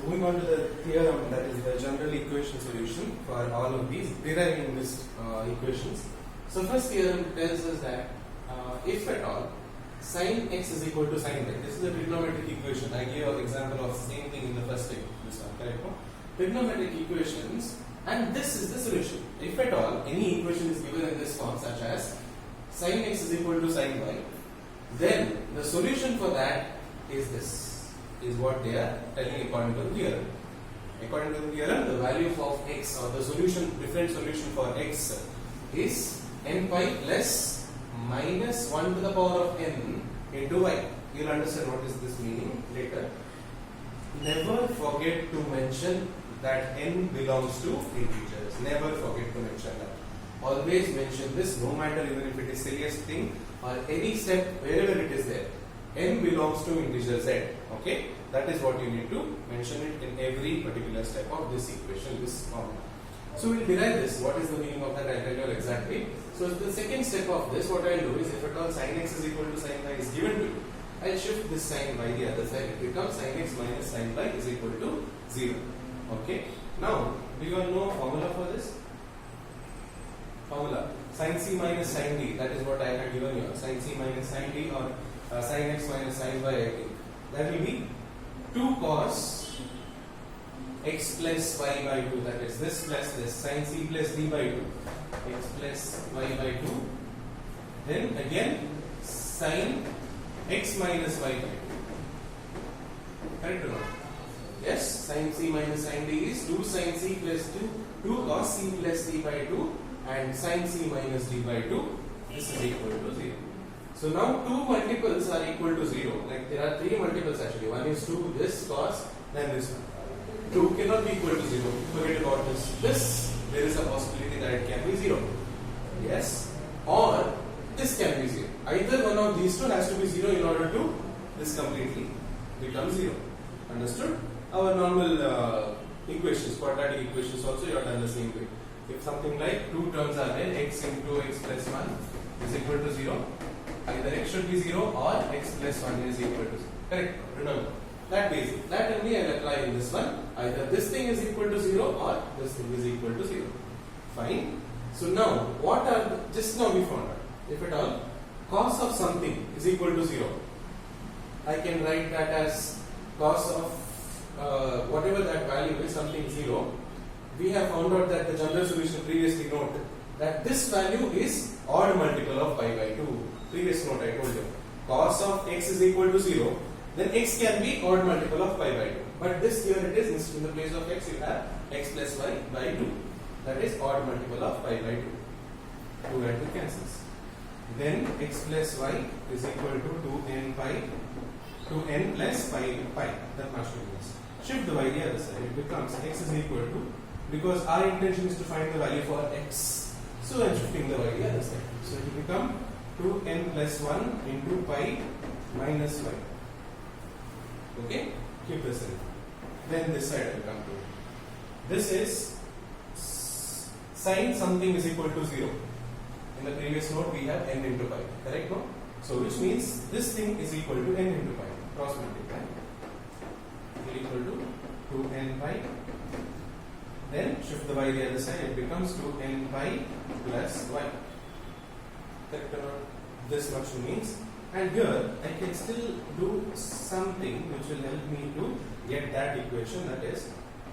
moving on to the theorem, that is the general equation solution for all of these deriving these equations. So first theorem tells us that if at all sin x is equal to sin y, this is a trigonometric equation. I gave an example of same thing in the first step. This one, correct? No? Trigonometric equations, and this is the solution. If at all any equation is given in this form, such as sin x is equal to sin y, then the solution for that is this. Is what they are telling according to the theorem. According to the theorem, the value of x, or the solution, different solution for x, is n pi plus minus 1 to the power of n into y. You will understand what is this meaning later. Never forget to mention that n belongs to integers. Never forget to mention that. Always mention this, no matter even if it is silliest thing or any step wherever it is there. N belongs to integer z. Okay, that is what you need to mention it in every particular step of this equation, this formula. So we will derive this. What is the meaning of that? I will tell you exactly. So the second step of this, what I will do is, if at all sin x is equal to sin y is given to you, I will shift this sign by the other side. It becomes sin x minus sin y is equal to 0. Okay. Now, do you all know formula for this? Formula sin c minus sin d. That is what I have given you. Sin c minus sin d, or sin x minus sin y, I think. That will be 2 cos x plus y by 2. That is this plus this, sin c plus d by 2. X plus y by 2. Then again sin x minus y by 2. Correct or not? Yes, sin c minus sin d is 2 sin c plus 2 cos c plus d by 2, and sin c minus d by 2. This is equal to 0. So now 2 multiples are equal to 0. Like there are 3 multiples actually. One is 2, this cos, then this one. 2 cannot be equal to 0. Forget about this. This, there is a possibility that it can be 0. Yes. Or this can be 0. Either one of these two has to be 0 in order to this completely become 0. Understood? Our normal equations, quadratic equations also, you have done the same way. If something like 2 terms are there, x into x plus 1 is equal to 0. Either x should be 0 or x plus 1 is equal to 0. Correct? Remember. That basic. That only I will apply in this one. Either this thing is equal to 0 or this thing is equal to 0. Fine. So now, what are, just now we found out, if at all, cos of something is equal to 0. I can write that as cos of whatever that value is, something 0. We have found out that the general solution previously noted that this value is odd multiple of pi by 2. Previous note I told you. Cos of x is equal to 0. Then x can be odd multiple of pi by 2. But this here it is, in the place of x you have x plus y by 2. That is odd multiple of pi by 2. 2 and 2 cancels. Then x plus y is equal to 2n pi, 2n plus pi. That much means. Shift the y the other side. It becomes x is equal to, because our intention is to find the value for x. So I am shifting the y the other side. So it will become 2n plus 1 into pi minus y. Okay? Keep this in. Then this side will come to. This is sin something is equal to 0. In the previous note we have n into pi. Correct? No? So which means this thing is equal to n into pi. Cross multiply. Equal to 2n pi. Then shift the y the other side. It becomes 2n pi plus y. Correct or not? This much means. And here I can still do something which will help me to get that equation. That is,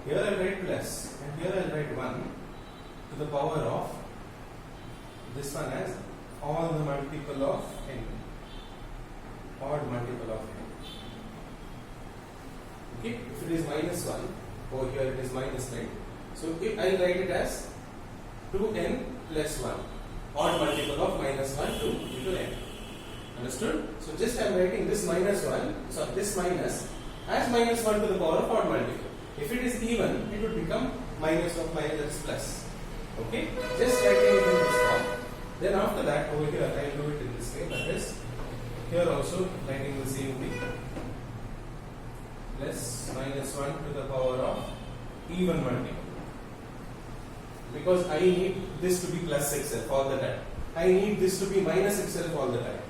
here I will write plus and here I will write 1 to the power of this one as all the multiple of n. Odd multiple of n. Okay, if it is minus 1, over here it is minus 9. So if I will write it as 2n plus 1. Odd multiple of minus 1 into n. Understood? So just I am writing this minus 1, so this minus as minus 1 to the power of odd multiple. If it is even, it would become minus of minus plus. Okay? Just writing it in this form. Then after that, over here I will do it in this way. That is, here also writing the same thing. Plus minus 1 to the power of even multiple. Because I need this to be plus itself all the time. I need this to be minus itself all the time.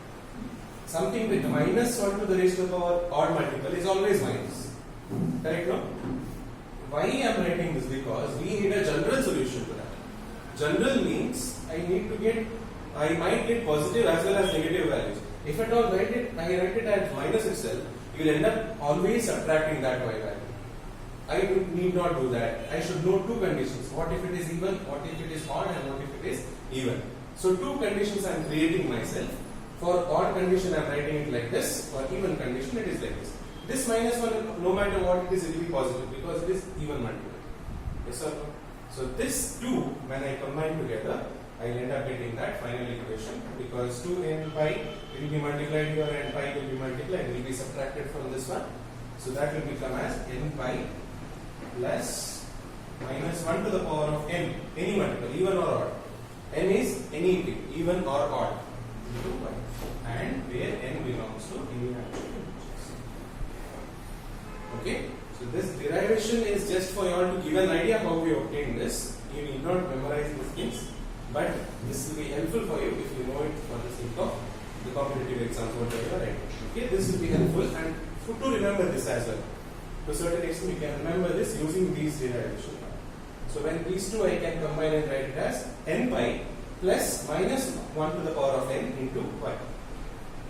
Something with minus 1 to the raised to the power odd multiple is always minus. Correct, no? why I am writing this? Because we need a general solution to that. General means I might get positive as well as negative values. If at all I write it as minus itself, you will end up always subtracting that y value. I need not do that. I should know two conditions. What if it is even, what if it is odd, and what if it is even. So two conditions I am creating myself. For odd condition I am writing it like this. For even condition it is like this. This minus 1, no matter what it is, it will be positive because it is even multiplied. Yes or no? So this 2, when I combine together, I will end up getting that final equation, because 2n pi will be multiplied here and pi will be multiplied, will be subtracted from this one. So that will become as n pi plus minus 1 to the power of n, any multiple, even or odd. N is anything, even or odd, into pi, and where n belongs to any natural integers. Okay, so this derivation is just for you all to give an idea how we obtain this. You need not memorize these things, but this will be helpful for you if you know it for the sake of the competitive exams, whatever you are writing. Okay, this will be helpful, and to remember this as well. To a certain extent, you can remember this using these derivation. So when these two I can combine and write it as n pi plus minus 1 to the power of n into pi.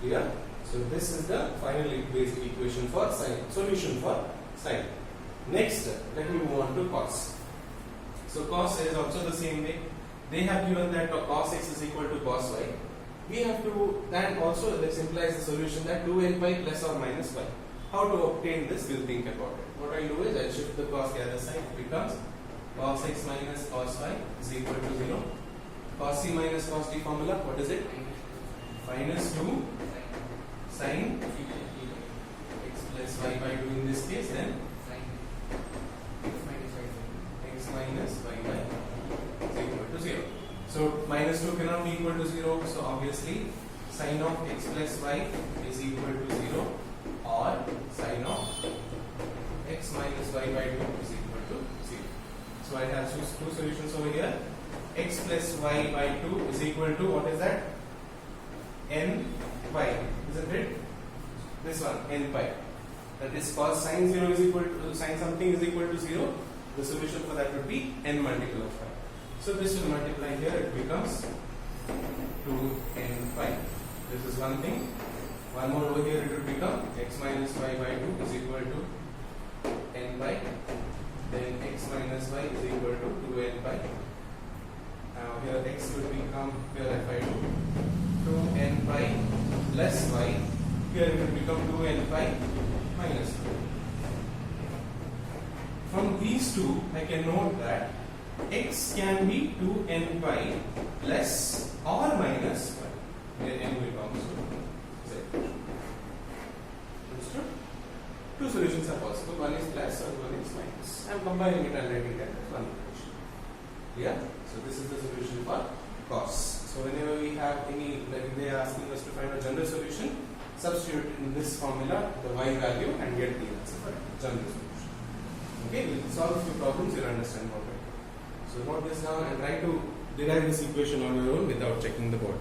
Clear? So this is the final basic equation for sine, solution for sine. Next, let me move on to cos. So cos is also the same way. They have given that cos x is equal to cos y. We have to then also, this implies the solution that 2n pi plus or minus pi. How to obtain this, we'll think about it. What I'll do is I'll shift the cos the other side. It becomes cos x minus cos y is equal to 0. Cos c minus cos t formula, what is it? Minus 2 sin x plus y by 2 in this case, then x minus y by is equal to 0. So minus 2 cannot be equal to 0, so obviously sin of x plus y is equal to 0, or sin of x minus y by 2 is equal to 0. So I have two solutions over here. X plus y by 2 is equal to, what is that? N pi, isn't it? This one, n pi. That is cos sin 0 is equal to, sin something is equal to 0. The solution for that would be n multiple of pi. So this will multiply here, it becomes 2n pi. This is one thing. One more over here, it will become x minus y by 2 is equal to n pi. Then x minus y is equal to 2n pi. Now here x will become, here if I do 2n pi plus y, here it will become 2n pi minus 2. From these two, I can note that x can be 2n pi plus or minus 1, where n belongs to z. Understood? Two solutions are possible, one is plus and one is minus. I am combining it and writing that as one equation. Yeah? So this is the solution for cos. So whenever we have any, like they are asking us to find a general solution, substitute in this formula the y value and get the answer for general solution. Okay, we'll solve a few problems, you'll understand what it is. So note this down and try to derive this equation on your own without checking the board.